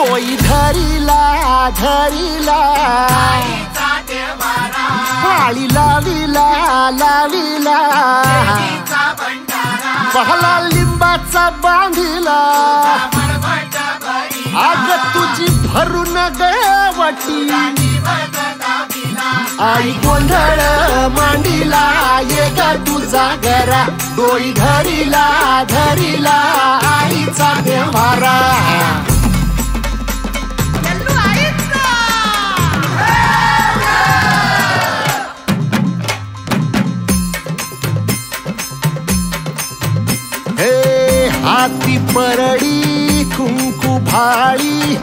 तोई धरिला धरिला पाळी लाविला लाविला पहला लिंबाचा बांधिला आग तुझी भरून गवटी आई गोंधळ मांडीला ये ग तुझा घरा डोई धरिला धरिला आईचा देवारा हाती परडी कुंकू भाळी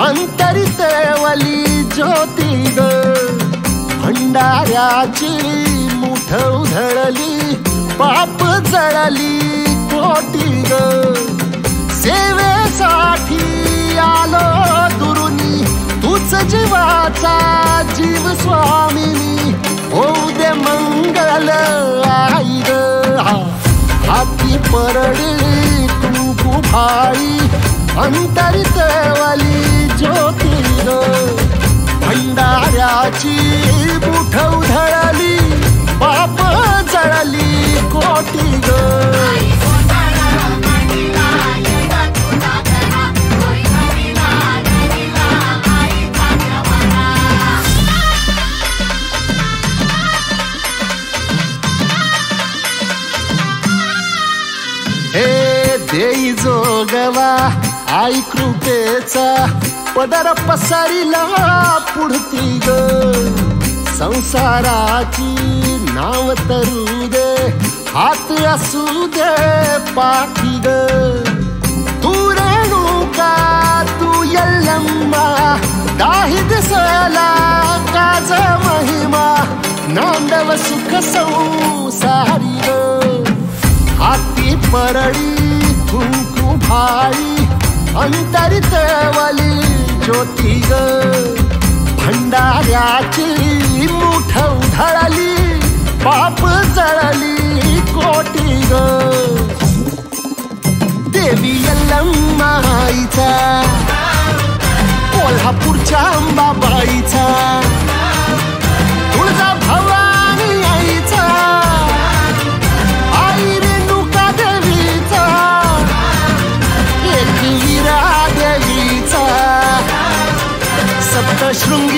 अंतरितेवली ज्योती ग भंडाऱ्याची मुठ उधळली पाप जळली कोटी ग सेवेसाठी आलो दुरुनी तूच जीवाचा जीव स्वामिनी होऊ दे मंगल आई ग हाती परडी कुंकू भाळी अंतरितेवली ज्योती ग भंडाऱ्याची मुठ उधळली पाप जळली कोटी ग देई जोगवा आई कृपेचा पदर पसरिला पुढती ग संसाराची नाव तरू दे हात असू दे पाठी ग तू रेणुका तू यल्लम्मा दाही दिसला काज महिमा नांदव सुख संसारी ग हाती परडी कुंकू भाळी अंतरितेवली ज्योती ग भंडाऱ्याची मुठ उधळली पाप जळली कोटी ग देवी यल्लम्मा आईचा कोल्हापूरच्या अंबाबाईचा तुळजा भवानी आईचा आई रेणुका देवीचा एकवीरा देवीचा सप्तशृंगी